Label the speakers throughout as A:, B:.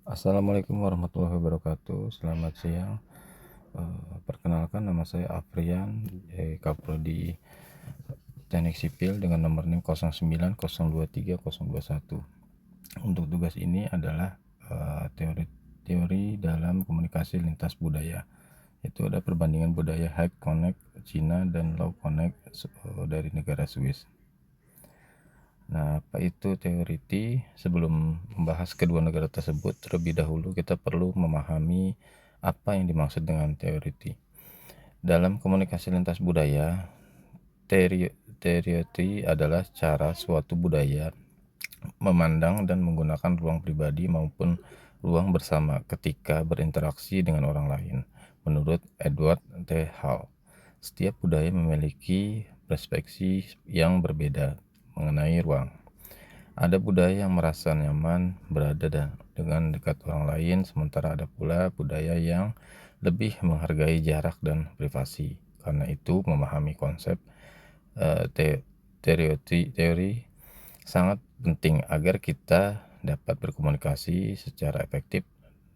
A: Assalamualaikum warahmatullahi wabarakatuh. Selamat siang. Perkenalkan, nama saya Afrian, Kaprodi Teknik Sipil dengan nomor NIM 09023021. Untuk tugas ini adalah teori dalam komunikasi lintas budaya. Itu ada perbandingan budaya High Connect Cina dan Low Connect dari negara Swiss. Nah, apa itu teori? Sebelum membahas kedua negara tersebut, terlebih dahulu kita perlu memahami apa yang dimaksud dengan teori. Dalam komunikasi lintas budaya, teori adalah cara suatu budaya memandang dan menggunakan ruang pribadi maupun ruang bersama ketika berinteraksi dengan orang lain. Menurut Edward T. Hall, setiap budaya memiliki perspektif yang berbeda mengenai ruang. Ada budaya yang merasa nyaman berada dengan dekat orang lain, sementara ada pula budaya yang lebih menghargai jarak dan privasi. Karena itu, memahami konsep teori sangat penting agar kita dapat berkomunikasi secara efektif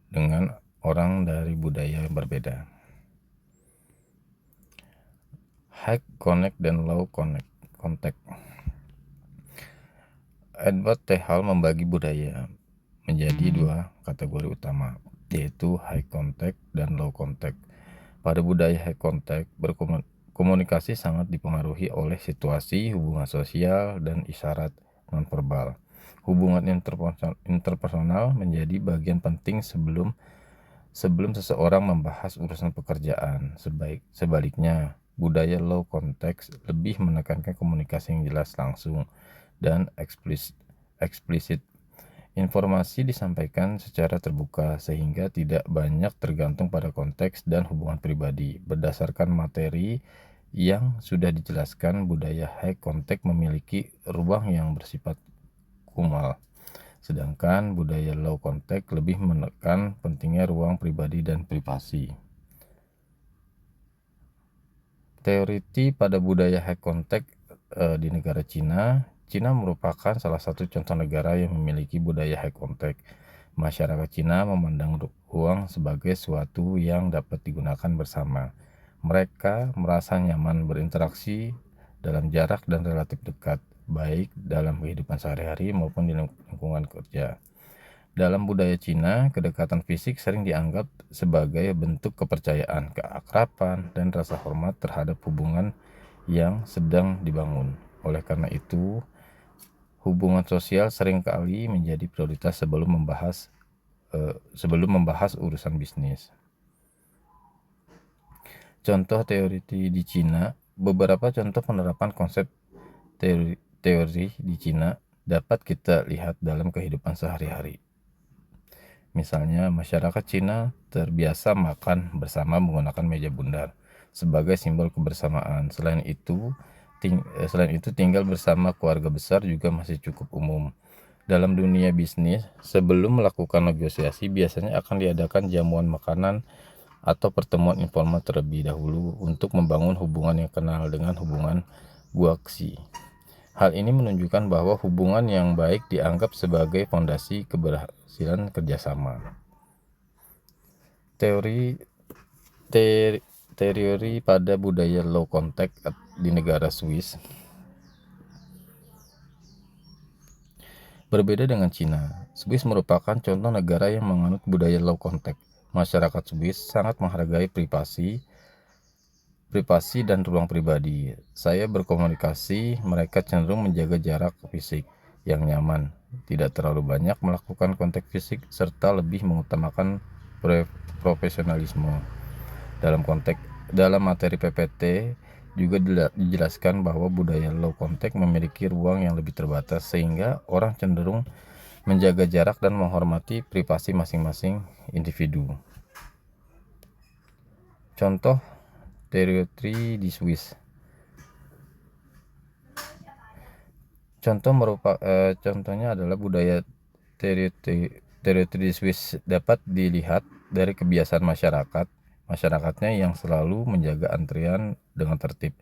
A: dengan orang dari budaya yang berbeda. High Connect dan Low Contact. Edward T. Hall membagi budaya menjadi dua kategori utama, yaitu high contact dan low contact. Pada budaya high contact, komunikasi sangat dipengaruhi oleh situasi, hubungan sosial, dan isyarat nonverbal. Hubungan interpersonal menjadi bagian penting sebelum seseorang membahas urusan pekerjaan. Sebaliknya, budaya low context lebih menekankan komunikasi yang jelas, langsung, dan eksplisit. Informasi disampaikan secara terbuka sehingga tidak banyak tergantung pada konteks dan hubungan pribadi. Berdasarkan materi yang sudah dijelaskan, budaya high contact memiliki ruang yang bersifat kumal, sedangkan budaya low contact lebih menekan pentingnya ruang pribadi dan privasi. Teori pada budaya high contact di negara Cina merupakan salah satu contoh negara yang memiliki budaya high contact. Masyarakat Cina memandang ruang sebagai sesuatu yang dapat digunakan bersama. Mereka merasa nyaman berinteraksi dalam jarak dan relatif dekat, baik dalam kehidupan sehari-hari maupun di lingkungan kerja. Dalam budaya Cina, kedekatan fisik sering dianggap sebagai bentuk kepercayaan, keakraban, dan rasa hormat terhadap hubungan yang sedang dibangun. Oleh karena itu, hubungan sosial seringkali menjadi prioritas sebelum membahas urusan bisnis. Contoh teori di Cina. Beberapa contoh penerapan konsep teori di Cina dapat kita lihat dalam kehidupan sehari-hari. Misalnya, masyarakat Cina terbiasa makan bersama menggunakan meja bundar sebagai simbol kebersamaan. Selain itu, tinggal bersama keluarga besar juga masih cukup umum. Dalam dunia bisnis, sebelum melakukan negosiasi, biasanya akan diadakan jamuan makanan atau pertemuan informal terlebih dahulu untuk membangun hubungan yang kenal dengan hubungan guaksi. Hal ini menunjukkan bahwa hubungan yang baik dianggap sebagai fondasi keberhasilan kerjasama. Teori pada budaya low contact di negara Swiss berbeda dengan Cina. Swiss merupakan contoh negara yang menganut budaya low contact. Masyarakat Swiss sangat menghargai privasi dan ruang pribadi. Saya berkomunikasi, mereka cenderung menjaga jarak fisik yang nyaman, tidak terlalu banyak melakukan kontak fisik, serta lebih mengutamakan profesionalisme. Dalam materi PPT juga dijelaskan bahwa budaya low contact memiliki ruang yang lebih terbatas, sehingga orang cenderung menjaga jarak dan menghormati privasi masing-masing individu. Contoh teori di Swiss. Contohnya adalah budaya teori di Swiss dapat dilihat dari kebiasaan masyarakatnya yang selalu menjaga antrian dengan tertib,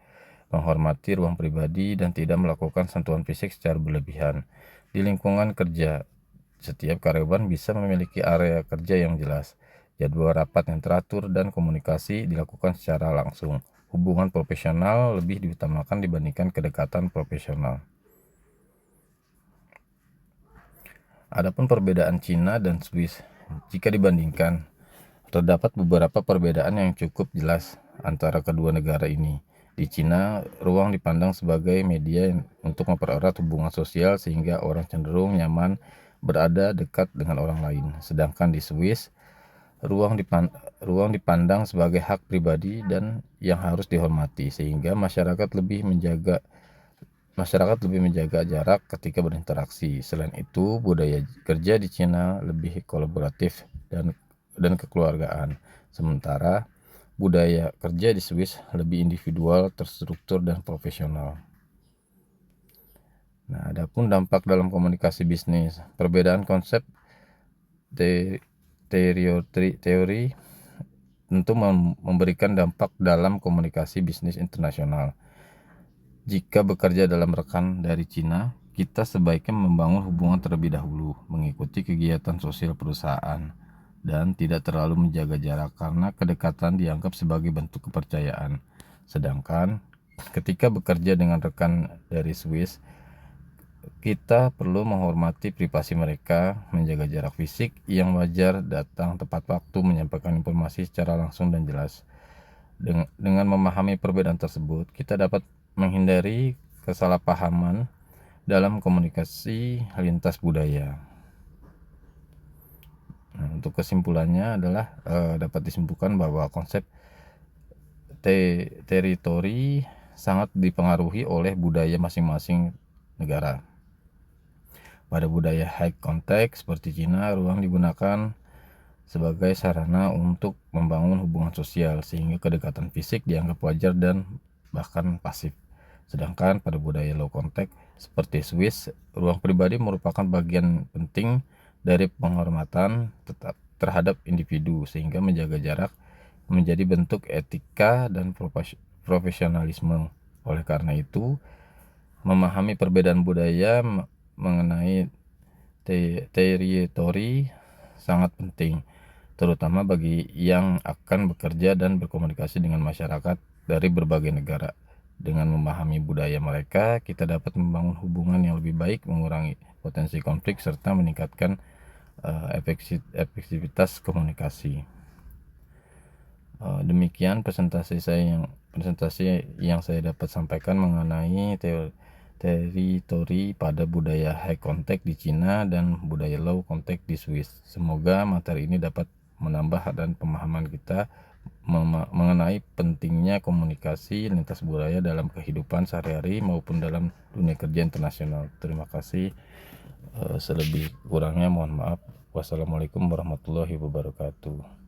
A: menghormati ruang pribadi, dan tidak melakukan sentuhan fisik secara berlebihan. Di lingkungan kerja, Setiap karyawan bisa memiliki area kerja yang jelas, jadwal rapat yang teratur, dan komunikasi dilakukan secara langsung. Hubungan profesional lebih diutamakan dibandingkan kedekatan profesional. Adapun perbedaan Cina dan Swiss, jika dibandingkan, terdapat beberapa perbedaan yang cukup jelas antara kedua negara ini. Di Cina, ruang dipandang sebagai media untuk mempererat hubungan sosial sehingga orang cenderung nyaman berada dekat dengan orang lain. Sedangkan di Swiss, ruang dipandang sebagai hak pribadi dan yang harus dihormati sehingga masyarakat lebih menjaga jarak ketika berinteraksi. Selain itu, budaya kerja di Cina lebih kolaboratif dan kekeluargaan. Sementara budaya kerja di Swiss lebih individual, terstruktur, dan profesional. Nah, adapun dampak dalam komunikasi bisnis, perbedaan konsep teori tentu memberikan dampak dalam komunikasi bisnis internasional. Jika bekerja dalam rekan dari Cina, kita sebaiknya membangun hubungan terlebih dahulu, mengikuti kegiatan sosial perusahaan, dan tidak terlalu menjaga jarak karena kedekatan dianggap sebagai bentuk kepercayaan. Sedangkan ketika bekerja dengan rekan dari Swiss, kita perlu menghormati privasi mereka, menjaga jarak fisik yang wajar, datang tepat waktu, menyampaikan informasi secara langsung dan jelas. Dengan memahami perbedaan tersebut, kita dapat menghindari kesalahpahaman dalam komunikasi lintas budaya. Nah, untuk kesimpulannya adalah dapat disimpulkan bahwa konsep teritori sangat dipengaruhi oleh budaya masing-masing negara. Pada budaya high contact seperti Cina, ruang digunakan sebagai sarana untuk membangun hubungan sosial sehingga kedekatan fisik dianggap wajar dan bahkan pasif. Sedangkan pada budaya low contact seperti Swiss, ruang pribadi merupakan bagian penting dari penghormatan terhadap individu sehingga menjaga jarak menjadi bentuk etika dan profesionalisme. Oleh karena itu, memahami perbedaan budaya mengenai teritori sangat penting, terutama bagi yang akan bekerja dan berkomunikasi dengan masyarakat dari berbagai negara. Dengan memahami budaya mereka, kita dapat membangun hubungan yang lebih baik, mengurangi potensi konflik, serta meningkatkan efektivitas komunikasi. Demikian presentasi yang saya dapat sampaikan mengenai teritori pada budaya high contact di Cina dan budaya low contact di Swiss. Semoga materi ini dapat menambah dan pemahaman kita mengenai pentingnya komunikasi lintas budaya dalam kehidupan sehari-hari maupun dalam dunia kerja internasional. Terima kasih. Selebih kurangnya mohon maaf. Wassalamualaikum warahmatullahi wabarakatuh.